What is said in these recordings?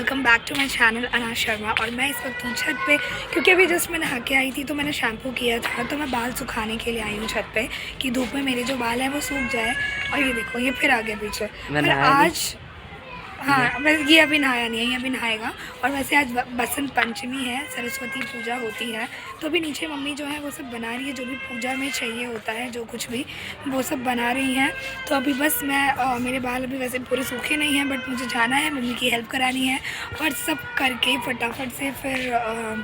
Welcome back to my channel Ana Sharma. और मैं इस वक्त हूँ छत पे क्योंकि अभी जस्ट मैं नहा के आई थी तो मैंने शैम्पू किया था, तो मैं बाल सुखाने के लिए आई हूँ छत पे कि धूप में मेरे जो बाल हैं वो सूख जाए। और ये देखो ये फिर आ गया पीछे। पर आज हाँ बस ये अभी नहाया नहीं है, ये अभी नहाएगा। और वैसे आज बसंत पंचमी है, सरस्वती पूजा होती है, तो अभी नीचे मम्मी जो है वो सब बना रही है, जो भी पूजा में चाहिए होता है, जो कुछ भी वो सब बना रही हैं। तो अभी बस मैं मेरे बाल अभी वैसे पूरे सूखे नहीं हैं, बट मुझे जाना है, मम्मी की हेल्प करानी है और सब करके फटाफट से फिर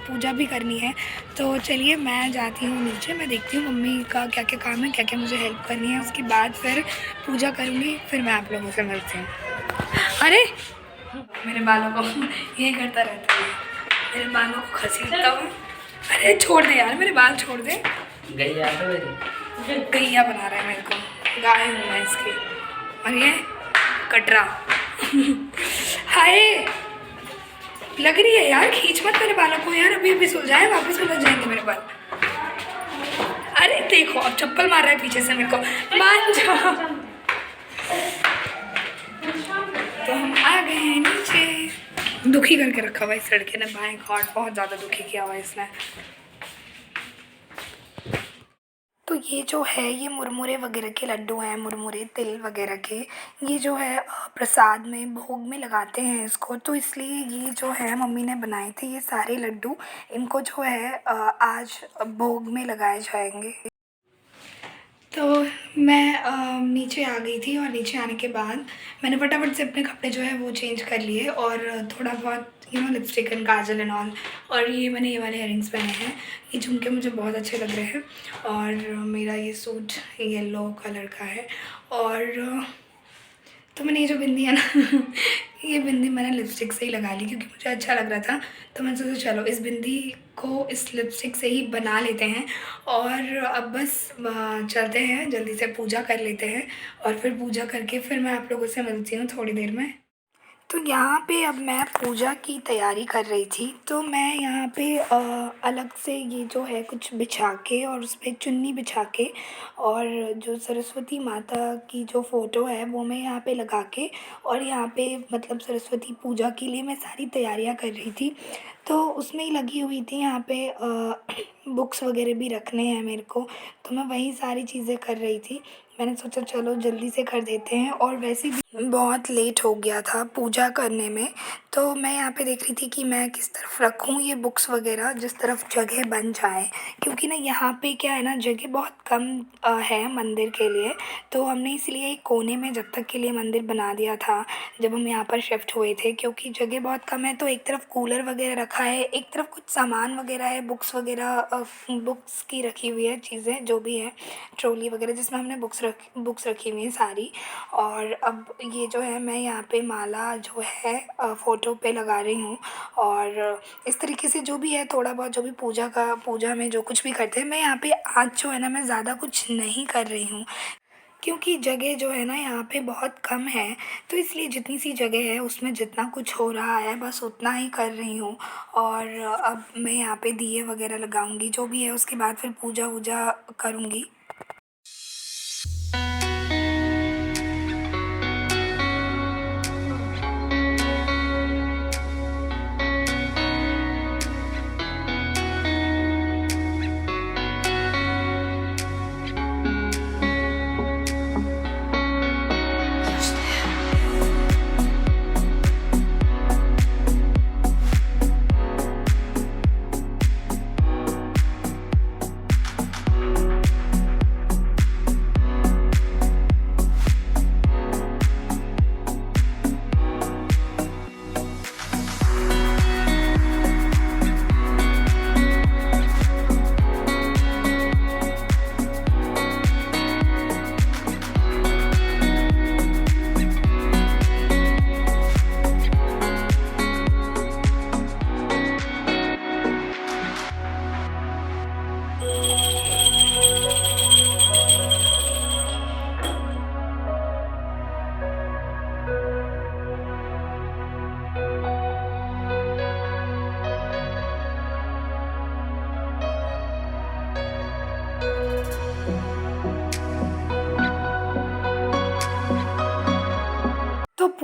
पूजा भी करनी है। तो चलिए मैं जाती हूँ नीचे, मैं देखती हूँ मम्मी का क्या क्या काम है, क्या क्या मुझे हेल्प करनी है, उसके बाद फिर पूजा करूँगी, फिर मैं आप लोगों से मिलती हूँ। अरे मेरे बालों को ये करता रहता है, मेरे बालों को खसीटता हूँ। अरे छोड़ दे यार, मेरे बाल छोड़ दे। गैया तो गैया बना रहा है मेरे को, गाय हूँ मैं इसकी। और ये कटरा हाय लग रही है यार, खींच मत मेरे बालों को यार, अभी अभी सुलझाए वापस उलझ जाएंगे मेरे बाल। अरे देखो अब चप्पल मार रहा है पीछे से मेरे को, मान जाओ। तो हम आ गए हैं नीचे। दुखी करके रखा हुआ इस लड़के ने, बाएं हाथ बहुत ज़्यादा दुखी किया हुआ इसने। तो ये जो है ये मुरमुरे वगैरह के लड्डू हैं, मुरमुरे तिल वगैरह के। ये जो है प्रसाद में भोग में लगाते हैं इसको, तो इसलिए ये जो है मम्मी ने बनाए थे ये सारे लड्डू, इनको जो है आज भोग में लगाए जाएंगे। तो मैं नीचे आ गई थी और नीचे आने के बाद मैंने फटाफट से अपने कपड़े जो है वो चेंज कर लिए और थोड़ा बहुत lipstick and Kajal and all. और ये मैंने ये वाले इयरिंग्स पहने हैं, ये झुमके मुझे बहुत अच्छे लग रहे हैं। और मेरा ये सूट येलो कलर का है। और तो मैंने ये जो बिंदी है ना ये बिंदी मैंने लिपस्टिक से ही लगा ली क्योंकि मुझे अच्छा लग रहा था। तो मैंने सोचा चलो इस बिंदी को इस लिपस्टिक से ही बना लेते हैं। और अब बस चलते हैं, जल्दी से पूजा कर लेते हैं और फिर पूजा करके फिर मैं आप लोगों से मिलती हूँ थोड़ी देर में। तो यहाँ पे अब मैं पूजा की तैयारी कर रही थी, तो मैं यहाँ पे अलग से ये जो है कुछ बिछा के और उस पर चुन्नी बिछा के और जो सरस्वती माता की जो फ़ोटो है वो मैं यहाँ पे लगा के और यहाँ पे मतलब सरस्वती पूजा के लिए मैं सारी तैयारियाँ कर रही थी। तो उसमें ही लगी हुई थी, यहाँ पे बुक्स वगैरह भी रखने हैं मेरे को, तो मैं वही सारी चीज़ें कर रही थी। मैंने सोचा चलो जल्दी से कर देते हैं। और वैसे भी बहुत लेट हो गया था पूजा करने में, तो मैं यहाँ पे देख रही थी कि मैं किस तरफ रखूँ ये बुक्स वगैरह, जिस तरफ जगह बन जाए, क्योंकि ना यहाँ पे क्या है ना जगह बहुत कम है मंदिर के लिए। तो हमने इसलिए एक कोने में जब तक के लिए मंदिर बना दिया था जब हम यहाँ पर शिफ्ट हुए थे, क्योंकि जगह बहुत कम है। तो एक तरफ कूलर वगैरह रखा है, एक तरफ कुछ सामान वगैरह है, बुक्स वगैरह बुक्स की रखी हुई है चीज़ें जो भी है, ट्रॉली वगैरह जिसमें हमने बुक्स रखी हुई हैं सारी। और अब ये जो है मैं यहाँ पे माला जो है फ़ोटो पे लगा रही हूँ। और इस तरीके से जो भी है थोड़ा बहुत जो भी पूजा में जो कुछ भी करते हैं, मैं यहाँ पे आज जो है ना मैं ज़्यादा कुछ नहीं कर रही हूँ क्योंकि जगह जो है ना यहाँ पे बहुत कम है। तो इसलिए जितनी सी जगह है उसमें जितना कुछ हो रहा है बस उतना ही कर रही हूँ। और अब मैं यहाँ पे दिए वगैरह लगाऊंगी जो भी है, उसके बाद फिर पूजा वूजा करूँगी।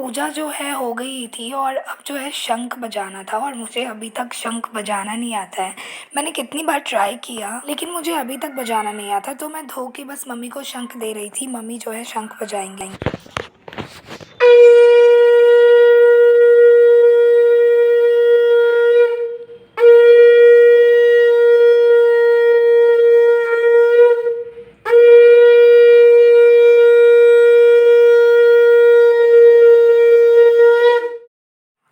पूजा जो है हो गई थी और अब जो है शंख बजाना था और मुझे अभी तक शंख बजाना नहीं आता है। मैंने कितनी बार ट्राई किया लेकिन मुझे अभी तक बजाना नहीं आता, तो मैं धो के बस मम्मी को शंख दे रही थी। मम्मी जो है शंख बजाएंगे।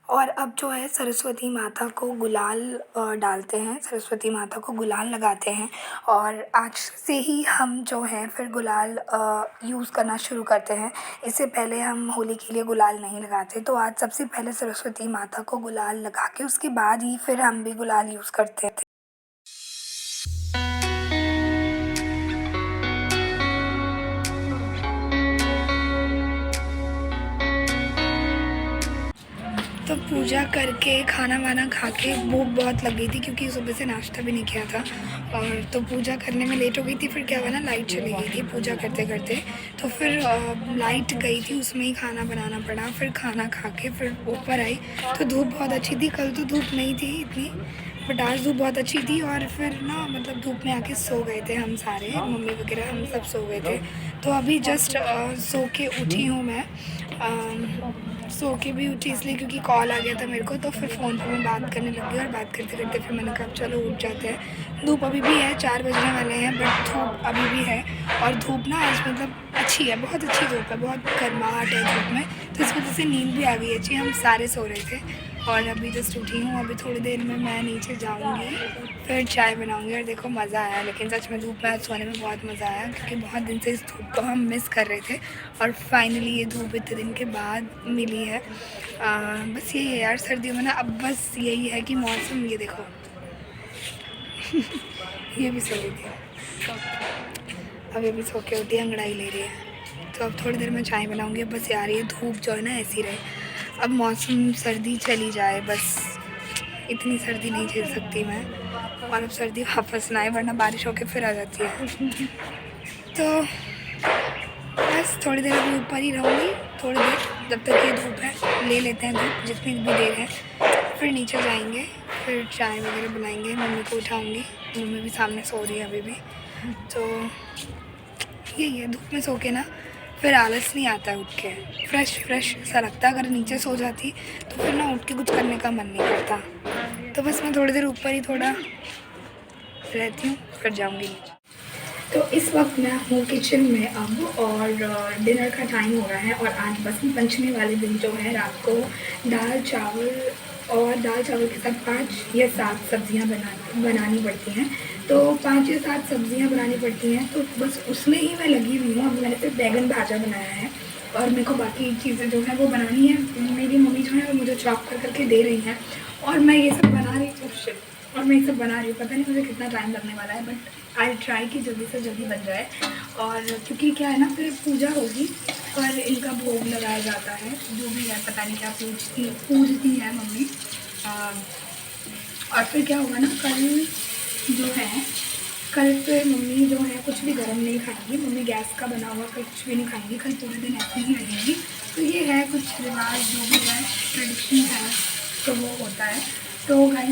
और अब जो है सरस्वती माता को गुलाल डालते हैं, सरस्वती माता को गुलाल लगाते हैं। और आज से ही हम जो हैं फिर गुलाल यूज़ करना शुरू करते हैं। इससे पहले हम होली के लिए गुलाल नहीं लगाते, तो आज सबसे पहले सरस्वती माता को गुलाल लगा के उसके बाद ही फिर हम भी गुलाल यूज़ करते हैं। तो पूजा करके खाना वाना खा के भूख बहुत लग गई थी क्योंकि सुबह से नाश्ता भी नहीं किया था। और तो पूजा करने में लेट हो गई थी। फिर क्या हुआ ना, लाइट चली गई थी पूजा करते करते। तो फिर लाइट गई थी, उसमें ही खाना बनाना पड़ा। फिर खाना खा के फिर ऊपर आई तो धूप बहुत अच्छी थी। कल तो धूप नहीं थी इतनी, बट आज धूप बहुत अच्छी थी। और फिर ना मतलब धूप में आके सो गए थे हम सारे, मम्मी वगैरह हम सब सो गए थे। तो अभी जस्ट सो के उठी हूँ मैं। सो के भी उठी इसलिए क्योंकि कॉल आ गया था मेरे को। तो फिर फ़ोन पे मैं बात करने लगी और बात करते करते फिर मैंने कहा चलो उठ जाते हैं। धूप अभी भी है, 4 बजने वाले हैं, बट धूप अभी भी है। और धूप ना आज मतलब अच्छी है, बहुत अच्छी धूप है, बहुत गर्माहट है धूप में। तो इस वजह से नींद भी आ गई अच्छी। हम सारे सो रहे थे और अभी जस्ट उठी हूँ। अभी थोड़ी देर में मैं नीचे जाऊँगी, फिर चाय बनाऊँगी। और देखो मज़ा आया, लेकिन सच में धूप में आज सोने में बहुत मज़ा आया क्योंकि बहुत दिन से इस धूप को हम मिस कर रहे थे। और फाइनली ये धूप इतने दिन के बाद मिली है। बस यही है यार, सर्दियों में ना अब बस यही है कि मौसम, ये देखो ये भी सो रही थी, अब ये भी सो के उठी, अंगड़ाई ले रही है। तो अब थोड़ी देर में चाय बनाऊँगी। अब बस यार ये धूप जो है ना ऐसी रहे, अब मौसम सर्दी चली जाए बस। इतनी सर्दी नहीं झेल सकती मैं, और अब सर्दी वापस ना आए वरना बारिश होके फिर आ जाती है। तो बस थोड़ी देर अभी ऊपर ही रहूँगी, थोड़ी देर जब तक ये धूप है, ले लेते हैं धूप जितनी भी देर है। फिर नीचे जाएंगे, फिर चाय वगैरह बनाएंगे, मम्मी को उठाऊँगी। मम्मी भी सामने सो रही है अभी भी। तो यही है, धूप में सो के ना फिर आलस नहीं आता है, उठ के फ्रेश सा लगता है। अगर नीचे सो जाती तो फिर ना उठ के कुछ करने का मन नहीं करता। तो बस मैं थोड़ी देर ऊपर ही थोड़ा रहती हूँ, फिर जाऊँगी नीचे। तो इस वक्त मैं हूँ किचन में अब, और डिनर का टाइम हो रहा है। और आज बसंत पंचमी वाले दिन जो है रात को दाल चावल के साथ 5 या 7 सब्ज़ियाँ बनानी पड़ती हैं। तो 5 या 7 सब्ज़ियाँ बनानी पड़ती हैं, तो बस उसमें ही मैं लगी हुई हूँ। अब मैंने सिर्फ बैगन भाजा बनाया है और मेरे को बाकी चीज़ें जो है वो बनानी है। मेरी मम्मी जो है वो मुझे चॉप करके दे रही हैं और मैं ये सब बना रही हूँ। और मैं ये सब बना रही हूँ, पता नहीं मुझे कितना टाइम लगने वाला है, बट आई ट्राई कि जल्दी से जल्दी बन जाए। और क्योंकि क्या है ना, फिर पूजा होगी और इनका भोग लगाया जाता है, जो भी है पता नहीं क्या पूजती है मम्मी। और फिर क्या होगा ना, कल फिर मम्मी जो है कुछ भी गर्म नहीं खाएंगी। मम्मी गैस का बना हुआ कुछ भी नहीं खाएंगी, कल पूरे दिन ऐसे ही रहेंगी। तो ये है कुछ रिवाज, जो भी है ट्रेडिशन है, तो वो होता है। तो गाइस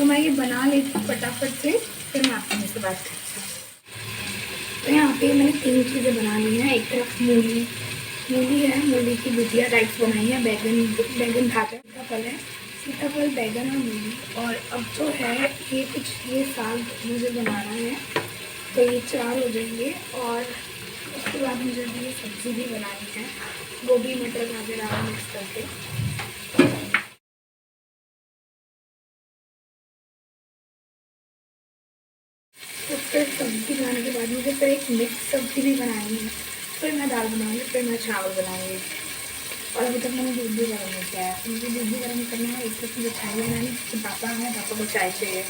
मैं ये बना लेती हूँ फटाफट से, फिर मैं आपसे मुझसे बात करती हूँ। तो यहाँ पे मैंने 3 चीज़ें बना ली हैं। एक तरफ मूली है, मूली की भुजिया टाइप्स बनाई है। बैगन भाजा, सीताफल, बैगन और मूली। और अब जो है ये साग मुझे बनाना है, तो ये 4 हो जाएंगे। और उसके बाद मुझे ये सब्ज़ी भी बनानी है, गोभी मटर गाजर आलू मिक्स करके। तो फिर सब्ज़ी बनाने के बाद मुझे फिर एक मिक्स सब्ज़ी भी बनानी है। फिर मैं दाल बनाऊँगी, फिर मैं चावल बनाऊँगी। और अभी तक मैंने दूध भी गर्म नहीं किया है, तो मुझे दूध भी गर्म करना है। एक तरफ मुझे चाय बनानी है क्योंकि पापा को चाय चाहिए।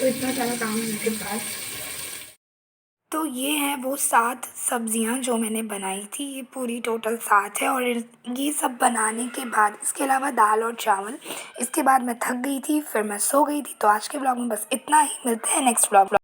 तो इतना सारा काम है मेरे पास। तो ये हैं वो 7 सब्ज़ियाँ जो मैंने बनाई थी, ये पूरी टोटल 7 है। और ये सब बनाने के बाद इसके अलावा दाल और चावल, इसके बाद मैं थक गई थी, फिर मैं सो गई थी। तो आज के व्लॉग में बस इतना ही, मिलते हैं नेक्स्ट व्लॉग।